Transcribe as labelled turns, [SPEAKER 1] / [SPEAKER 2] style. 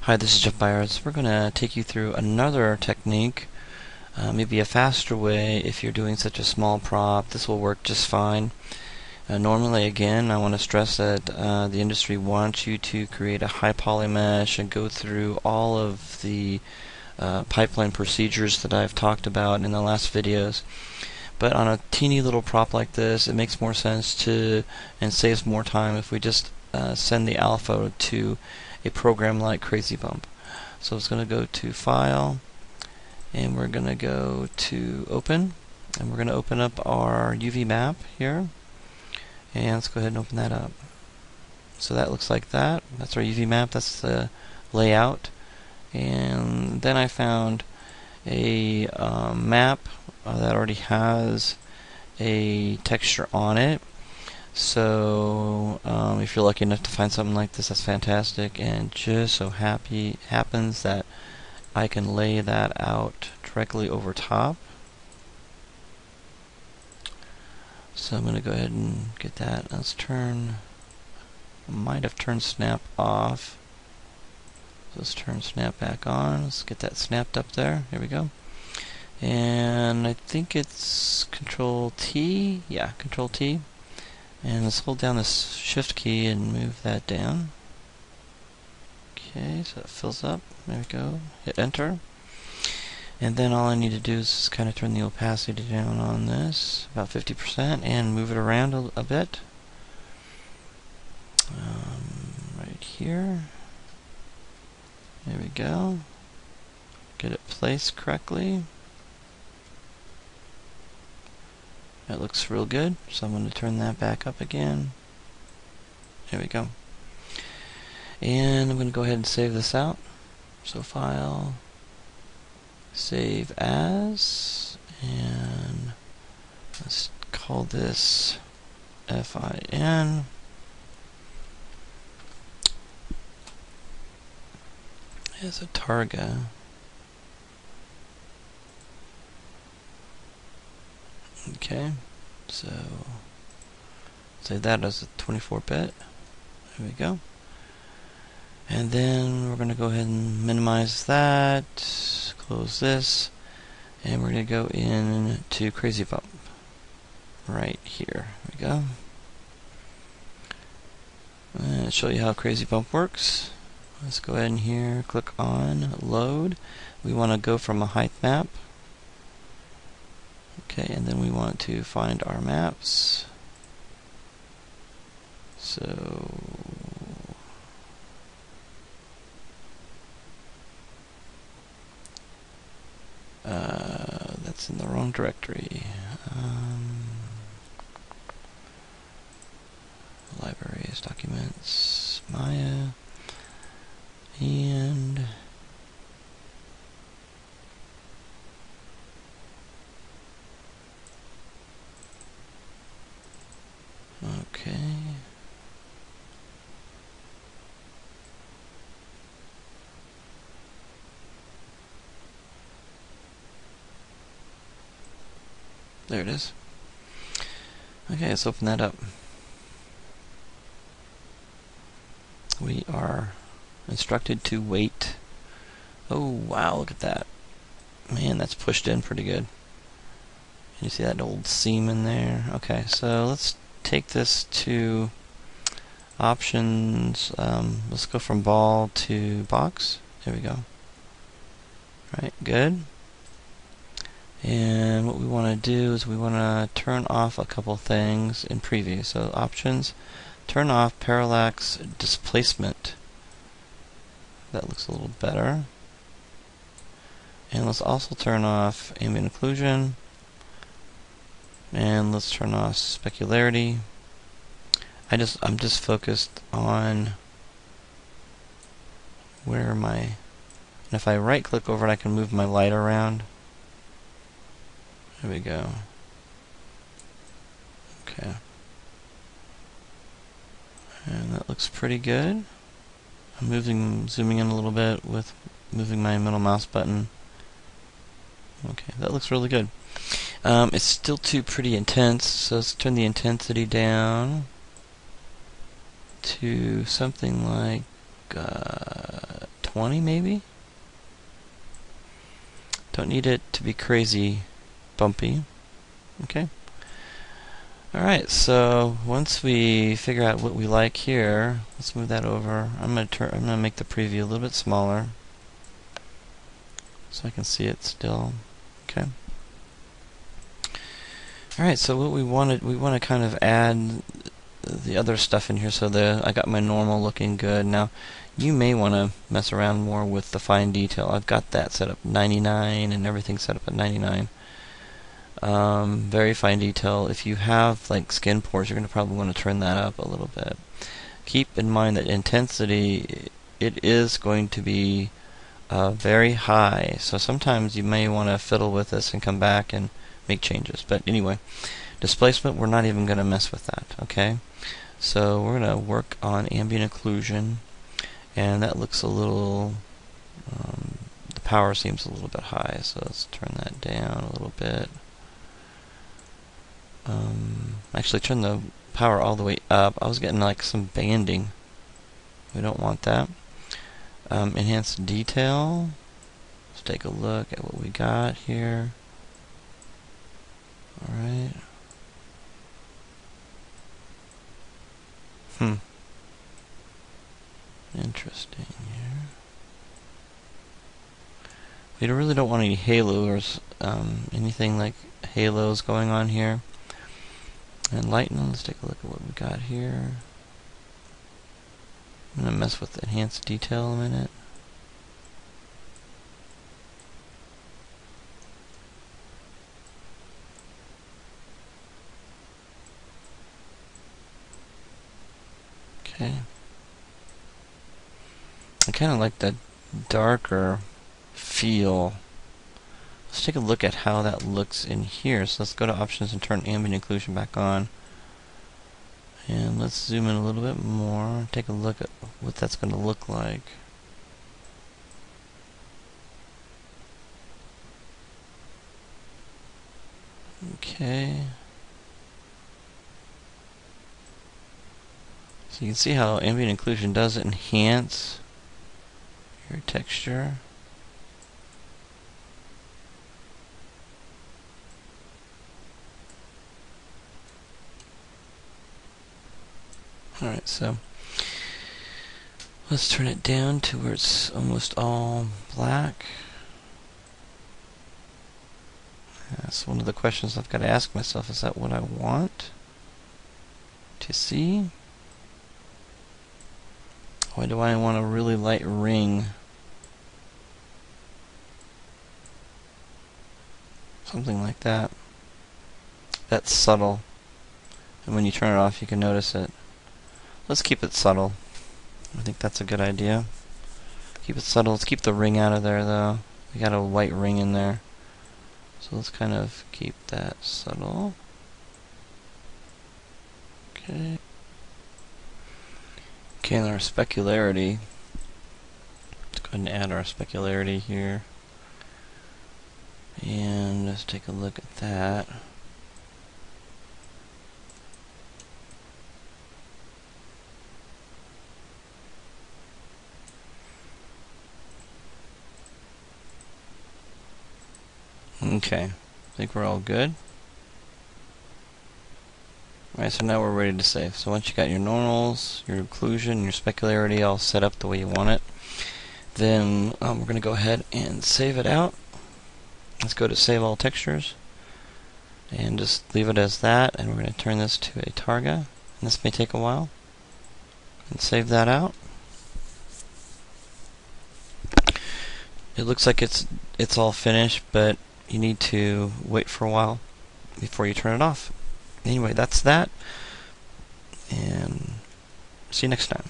[SPEAKER 1] Hi, this is Jeff Byers. We're going to take you through another technique, maybe a faster way if you're doing such a small prop. This will work just fine. Normally, again, I want to stress that the industry wants you to create a high poly mesh and go through all of the pipeline procedures that I've talked about in the last videos. But on a teeny little prop like this, it makes more sense to, and saves more time if we just send the alpha to a program like CrazyBump. So it's going to go to File, and we're going to go to Open, and we're going to open up our UV map here, and let's go ahead and open that up. So that looks like that. That's our UV map. That's the layout. And then I found a map that already has a texture on it. So if you're lucky enough to find something like this, that's fantastic. And just so happens that I can lay that out directly over top. So I'm going to go ahead and get that. Let's turn. Might have turned snap off. So let's turn snap back on. Let's get that snapped up there. Here we go. And I think it's Control T. Yeah, Control T. And let's hold down this Shift key and move that down. Okay, so it fills up. There we go. Hit Enter. And then all I need to do is just kind of turn the opacity down on this, about 50%, and move it around a bit. Right here. There we go. Get it placed correctly. That looks real good, so I'm going to turn that back up again. There we go. And I'm going to go ahead and save this out. So File, Save As, and let's call this FIN. As a target. Okay, so say that as a 24-bit. There we go. And then we're going to go ahead and minimize that, close this, and we're going to go into CrazyBump right here. There we go. And show you how CrazyBump works. Let's go ahead and here click on Load. We want to go from a height map. Okay, and then we want to find our maps. So that's in the wrong directory. Libraries, documents, Maya, and okay. There it is. Okay, let's open that up. We are instructed to wait. Oh wow, look at that. Man, that's pushed in pretty good. You see that old seam in there? Okay, so let's take this to options. Let's go from ball to box. There we go. Right, good. And what we want to do is we want to turn off a couple things in preview. So options, turn off parallax displacement. That looks a little better. And let's also turn off ambient occlusion. And let's turn off specularity. I'm just focused on where my, and if I right click over it, I can move my light around. There we go. Okay. And that looks pretty good. I'm zooming in a little bit with moving my middle mouse button. Okay, that looks really good. It's still pretty intense, so let's turn the intensity down to something like 20 maybe? Don't need it to be crazy bumpy. Okay. Alright, so once we figure out what we like here, let's move that over. I'm gonna make the preview a little bit smaller so I can see it still. Okay. Alright, so what we want to kind of add the other stuff in here so I got my normal looking good. Now, you may want to mess around more with the fine detail. I've got that set up 99 and everything set up at 99. Very fine detail. If you have like skin pores, you're going to probably want to turn that up a little bit. Keep in mind that intensity, it is going to be very high, so sometimes you may want to fiddle with this and come back and make changes. But anyway, displacement, we're not even going to mess with that. Okay, so we're going to work on ambient occlusion, and that looks a little, the power seems a little bit high, so let's turn that down a little bit. Actually turn the power all the way up. I was getting like some banding. We don't want that. Enhance detail. Let's take a look at what we got here. Alright. Interesting here. We really don't want any halos, anything like halos going on here. And lighten, let's take a look at what we got here. I'm going to mess with enhanced detail a minute. Okay. I kind of like that darker feel. Let's take a look at how that looks in here. So let's go to options and turn ambient occlusion back on. And let's zoom in a little bit more. Take a look at what that's going to look like. Okay. So you can see how ambient occlusion does enhance your texture. Alright, so let's turn it down to where it's almost all black. That's one of the questions I've got to ask myself. Is that what I want to see? Why do I want a really light ring? Something like that. That's subtle. And when you turn it off, you can notice it. Let's keep it subtle. I think that's a good idea. Keep it subtle. Let's keep the ring out of there, though. We got a white ring in there. So let's kind of keep that subtle. Okay. Okay, and our specularity. Let's go ahead and add our specularity here. And let's take a look at that. Okay, I think we're all good. Alright, so now we're ready to save. So once you got your normals, your occlusion, your specularity all set up the way you want it, then we're going to go ahead and save it out. Let's go to Save All Textures, and just leave it as that, and we're going to turn this to a targa, and this may take a while, and save that out. It looks like it's all finished, but you need to wait for a while before you turn it off. Anyway, that's that, and see you next time.